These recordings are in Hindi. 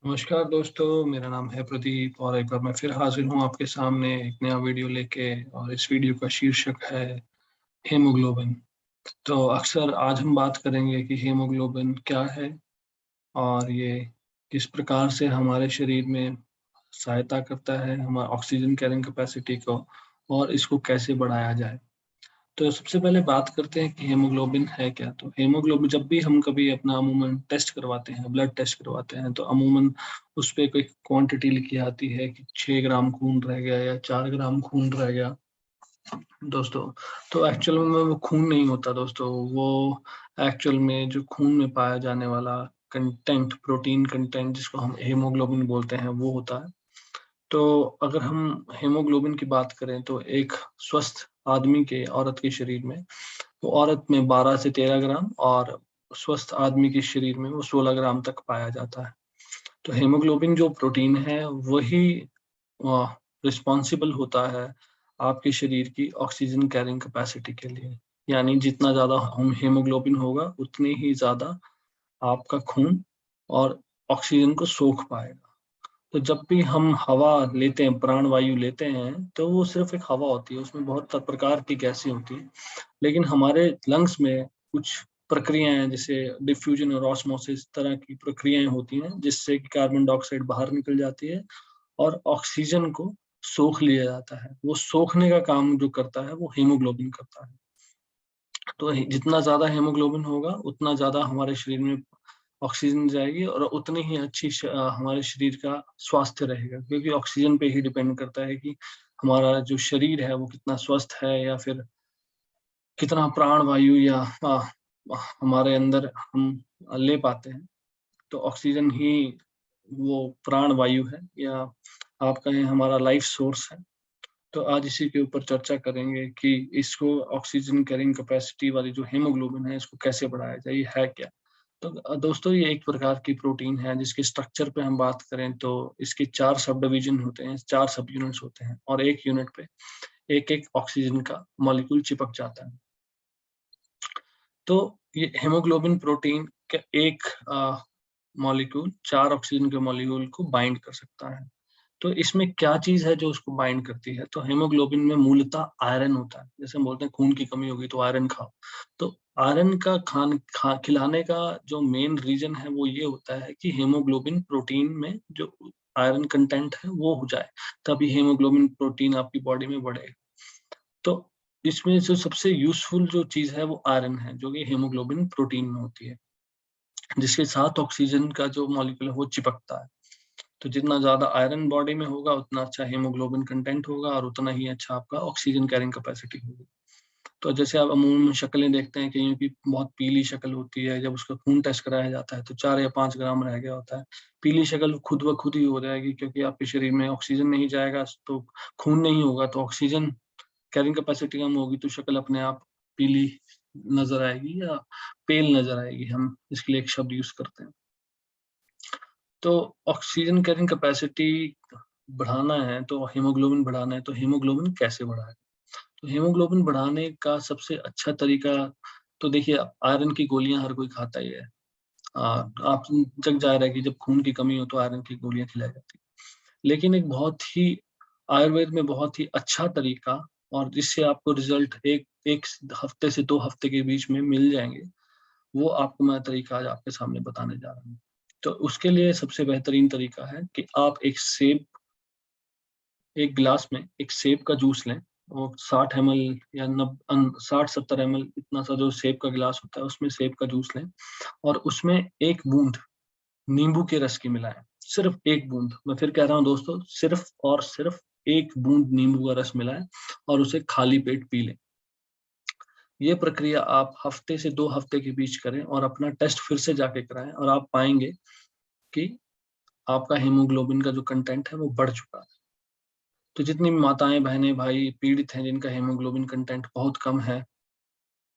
नमस्कार दोस्तों, मेरा नाम है प्रदीप और एक बार मैं फिर हाजिर हूँ आपके सामने एक नया वीडियो लेके। और इस वीडियो का शीर्षक है हीमोग्लोबिन। तो अक्सर आज हम बात करेंगे कि हीमोग्लोबिन क्या है और ये किस प्रकार से हमारे शरीर में सहायता करता है हमारा ऑक्सीजन कैरिंग कैपेसिटी को, और इसको कैसे बढ़ाया जाए। तो सबसे पहले बात करते हैं कि हीमोग्लोबिन है क्या। तो हीमोग्लोबिन जब भी हम कभी अपना अमूमन टेस्ट करवाते हैं, ब्लड टेस्ट करवाते हैं, तो अमूमन उस पे कोई क्वांटिटी लिखी आती है कि 6 ग्राम खून रह गया या 4 ग्राम खून रह गया दोस्तों। तो एक्चुअल में वो खून नहीं होता दोस्तों। वो एक्चुअल में जो खून में पाया जाने वाला कंटेंट, प्रोटीन कंटेंट, जिसको हम हीमोग्लोबिन बोलते हैं, वो होता है। तो अगर हम हीमोग्लोबिन की बात करें तो एक स्वस्थ आदमी के, औरत के शरीर में, तो औरत में 12 से 13 ग्राम और स्वस्थ आदमी के शरीर में वो 16 ग्राम तक पाया जाता है। तो हीमोग्लोबिन जो प्रोटीन है वही रिस्पॉन्सिबल होता है आपके शरीर की ऑक्सीजन कैरिंग कैपेसिटी के लिए। यानी जितना ज्यादा हम हीमोग्लोबिन होगा उतनी ही ज्यादा आपका खून और ऑक्सीजन को सोख पाएगा। तो जब भी हम हवा लेते हैं, प्राण वायु लेते हैं, तो वो सिर्फ एक हवा होती है, उसमें बहुत प्रकार की गैसें होती हैं। लेकिन हमारे लंग्स में कुछ प्रक्रियाएं हैं, जैसे डिफ्यूजन और ऑस्मोसिस तरह की प्रक्रियाएं होती हैं, जिससे कि कार्बन डाइऑक्साइड बाहर निकल जाती है और ऑक्सीजन को सोख लिया जाता है। वो सोखने का काम जो करता है वो हीमोग्लोबिन करता है। तो जितना ज्यादा हीमोग्लोबिन होगा उतना ज्यादा हमारे शरीर में ऑक्सीजन जाएगी और उतनी ही अच्छी हमारे शरीर का स्वास्थ्य रहेगा, क्योंकि ऑक्सीजन पे ही डिपेंड करता है कि हमारा जो शरीर है वो कितना स्वस्थ है, या फिर कितना प्राण वायु या हमारे अंदर हम ले पाते हैं। तो ऑक्सीजन ही वो प्राण वायु है, या आप कहें हमारा लाइफ सोर्स है। तो आज इसी के ऊपर चर्चा करेंगे कि इसको ऑक्सीजन कैरिंग कैपेसिटी वाली जो हीमोग्लोबिन है इसको कैसे बढ़ाया जाए, ये है क्या। तो दोस्तों, ये एक प्रकार की प्रोटीन है जिसके स्ट्रक्चर पे हम बात करें तो इसके 4 सब डिवीजन होते हैं, 4 सब यूनिट्स होते हैं, और एक यूनिट पे एक एक ऑक्सीजन का मॉलिक्यूल चिपक जाता है। तो ये हेमोग्लोबिन प्रोटीन का एक मॉलिक्यूल 4 ऑक्सीजन के मॉलिक्यूल को बाइंड कर सकता है। तो इसमें क्या चीज है जो उसको बाइंड करती है। तो हेमोग्लोबिन में मूलतः आयरन होता है। जैसे हम बोलते हैं खून की कमी होगी तो आयरन खाओ। तो आयरन का खिलाने का जो मेन रीजन है वो ये होता है कि हेमोग्लोबिन प्रोटीन में जो आयरन कंटेंट है वो हो जाए, तभी हेमोग्लोबिन प्रोटीन आपकी बॉडी में बढ़ेगा। तो इसमें जो सबसे यूजफुल जो चीज है वो आयरन है, जो कि हेमोग्लोबिन प्रोटीन में होती है, जिसके साथ ऑक्सीजन का जो मॉलिक्यूल है वो चिपकता है। तो जितना ज्यादा आयरन बॉडी में होगा उतना अच्छा हीमोग्लोबिन कंटेंट होगा और उतना ही अच्छा आपका ऑक्सीजन कैरिंग कैपेसिटी होगी। तो जैसे आप अमूमन शक्लें देखते हैं कहीं की बहुत पीली शक्ल होती है, जब उसका खून टेस्ट कराया जाता है तो 4 या 5 ग्राम रह गया होता है। पीली शक्ल खुद ब खुद ही हो जाएगी, क्योंकि आपके शरीर में ऑक्सीजन नहीं जाएगा, तो खून नहीं होगा तो ऑक्सीजन कैरिंग कैपेसिटी कम होगी, तो शक्ल अपने आप पीली नजर आएगी या पेल नजर आएगी। हम इसके लिए एक शब्द यूज करते हैं। तो ऑक्सीजन कैरिंग कैपेसिटी बढ़ाना है तो हीमोग्लोबिन बढ़ाना है, तो हीमोग्लोबिन कैसे बढ़ाए। तो हीमोग्लोबिन बढ़ाने का सबसे अच्छा तरीका, तो देखिए, आयरन की गोलियां हर कोई खाता ही है। आप जग जाहिर है कि जब खून की कमी हो तो आयरन की गोलियां खिलाई जाती है। लेकिन एक बहुत ही आयुर्वेद में बहुत ही अच्छा तरीका, और जिससे आपको रिजल्ट एक एक हफ्ते से 2 हफ्ते के बीच में मिल जाएंगे, वो आपको मैं तरीका आज आपके सामने बताने जा रहा हूँ। तो उसके लिए सबसे बेहतरीन तरीका है कि आप एक गिलास में एक सेब का जूस लें, और 60 ml या 60-70 ml, इतना सा जो सेब का गिलास होता है उसमें सेब का जूस लें, और उसमें एक बूंद नींबू के रस की मिलाएं। सिर्फ एक बूंद, मैं फिर कह रहा हूँ दोस्तों, सिर्फ और सिर्फ एक बूंद नींबू का रस मिलाएं और उसे खाली पेट पी लें। ये प्रक्रिया आप हफ्ते से 2 हफ्ते के बीच करें और अपना टेस्ट फिर से जाके कराएं, और आप पाएंगे कि आपका हीमोग्लोबिन का जो कंटेंट है वो बढ़ चुका है। तो जितनी भी माताएं, बहनें, भाई पीड़ित हैं जिनका हीमोग्लोबिन कंटेंट बहुत कम है,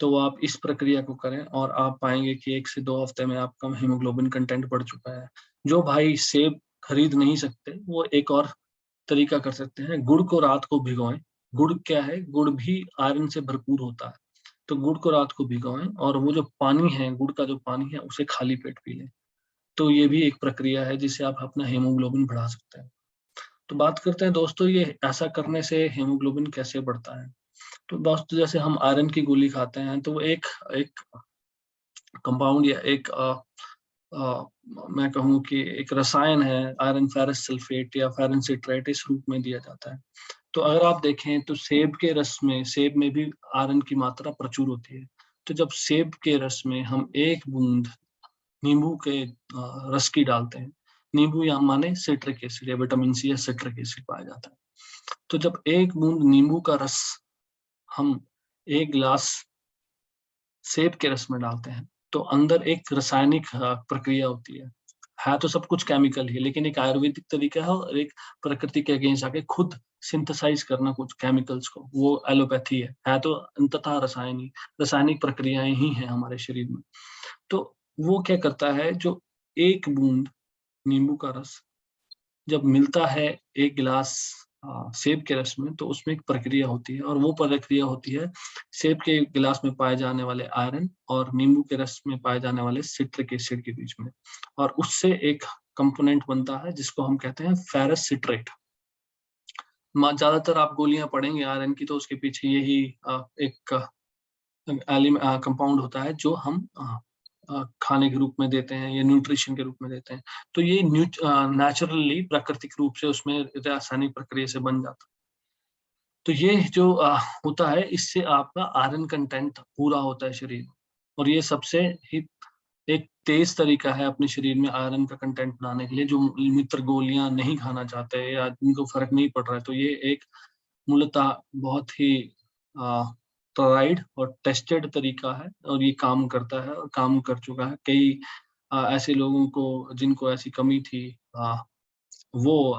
तो वो आप इस प्रक्रिया को करें और आप पाएंगे कि 1 से 2 हफ्ते में आपका हीमोग्लोबिन कंटेंट बढ़ चुका है। जो भाई सेब खरीद नहीं सकते, वो एक और तरीका कर सकते हैं, गुड़ को रात को भिगोएं। गुड़ क्या है, गुड़ भी आयरन से भरपूर होता है। तो गुड़ को रात को भिगोएं और वो जो पानी है, गुड़ का जो पानी है, उसे खाली पेट पी लें। तो ये भी एक प्रक्रिया है जिससे आप अपना हीमोग्लोबिन बढ़ा सकते हैं। तो बात करते हैं दोस्तों, ये ऐसा करने से हीमोग्लोबिन कैसे बढ़ता है। तो दोस्तों जैसे हम आयरन की गोली खाते हैं तो एक एक कंपाउंड या एक मैं कहूँ कि एक रसायन है, आयरन फेरस सल्फेट या फेरन सिट्रेट, इस रूप में दिया जाता है। तो अगर आप देखें तो सेब के रस में, सेब में भी आयरन की मात्रा प्रचुर होती है। तो जब सेब के रस में हम एक बूंद नींबू के रस की डालते हैं, नींबू या माने सिट्रिक एसिड या विटामिन सी या सिट्रिक एसिड पाया जाता है। तो जब एक बूंद नींबू का रस हम एक गिलास सेब के रस में डालते हैं, तो अंदर एक रासायनिक प्रक्रिया होती है तो सब कुछ केमिकल ही, लेकिन एक आयुर्वेदिक तरीका है और एक प्रकृति के अगेंस्ट आके खुद सिंथेसाइज करना कुछ केमिकल्स को, वो एलोपैथी है तो अंततः रासायनिक प्रक्रियाएं ही हैं हमारे शरीर में। तो वो क्या करता है, जो एक बूंद नींबू का रस जब मिलता है एक गिलास सेब के रस में, तो उसमें एक प्रक्रिया होती है और वो प्रक्रिया होती है सेब के गिलास में पाए जाने वाले आयरन और नींबू के रस में पाए जाने वाले सिट्रिक एसिड के बीच में, और उससे एक कंपोनेंट बनता है जिसको हम कहते हैं फेरस सिट्रेट। ज्यादातर आप गोलियां पढ़ेंगे आयरन की तो उसके पीछे यही एक कंपाउंड होता है जो हम खाने के रूप में देते हैं या न्यूट्रिशन के रूप में देते हैं। तो ये नेचुरली प्राकृतिक रूप से उसमें रासायनिक प्रक्रिया से बन जाता है। तो ये जो होता है, इससे आपका आयरन कंटेंट पूरा होता है शरीर में, और ये सबसे ही एक तेज तरीका है अपने शरीर में आयरन का कंटेंट बढ़ाने के लिए। जो मित्र गोलियां नहीं खाना चाहते या जिनको फर्क नहीं पड़ रहा है, तो ये एक मूलतः बहुत ही ट्राइड और टेस्टेड तरीका है और ये काम करता है और काम कर चुका है। कई ऐसे लोगों को जिनको ऐसी कमी थी, वो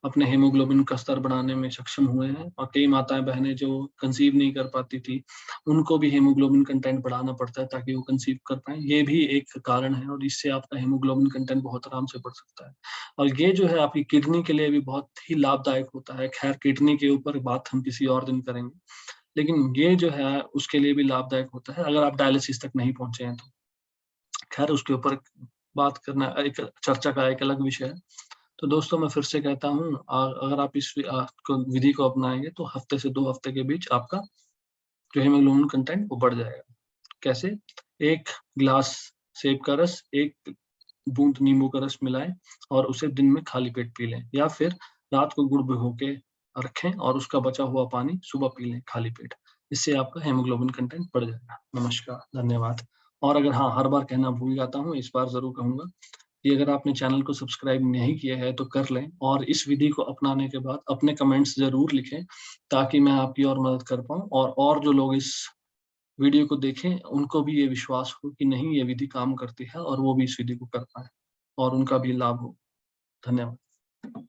अपने हीमोग्लोबिन का स्तर बढ़ाने में सक्षम हुए हैं, और कई माताएं बहनें जो कंसीव नहीं कर पाती थी, उनको भी हीमोग्लोबिन कंटेंट बढ़ाना पड़ता है ताकि वो कंसीव कर पाए। ये भी एक कारण है और इससे आपका हीमोग्लोबिन कंटेंट बहुत आराम से बढ़ सकता है। और ये जो है आपकी किडनी के लिए भी बहुत ही लाभदायक होता है। खैर किडनी के ऊपर बात हम किसी और दिन करेंगे, लेकिन ये जो है उसके लिए भी लाभदायक होता है अगर आप डायलिसिस तक नहीं पहुंचे हैं तो। खैर उसके ऊपर बात करना एक चर्चा का एक अलग विषय है। तो दोस्तों मैं फिर से कहता हूँ, अगर आप इस विधि को अपनाएंगे तो हफ्ते से 2 हफ्ते के बीच आपका जो हीमोग्लोबिन कंटेंट वो बढ़ जाएगा। कैसे? एक गिलास सेब का रस, एक बूंद नींबू का रस मिलाएं और उसे दिन में खाली पेट पी लें, या फिर रात को गुड़ भिगो के रखें और उसका बचा हुआ पानी सुबह पी लें खाली पेट। इससे आपका हेमोग्लोबिन कंटेंट बढ़ जाएगा। नमस्कार, धन्यवाद। और अगर हाँ, हर बार कहना भूल जाता हूँ, इस बार जरूर कहूंगा कि अगर आपने चैनल को सब्सक्राइब नहीं किया है तो कर लें, और इस विधि को अपनाने के बाद अपने कमेंट्स जरूर लिखें ताकि मैं आपकी और मदद कर पाऊँ, और जो लोग इस वीडियो को देखें उनको भी ये विश्वास हो कि नहीं, ये विधि काम करती है और वो भी इस विधि को कर पाए और उनका भी लाभ हो। धन्यवाद।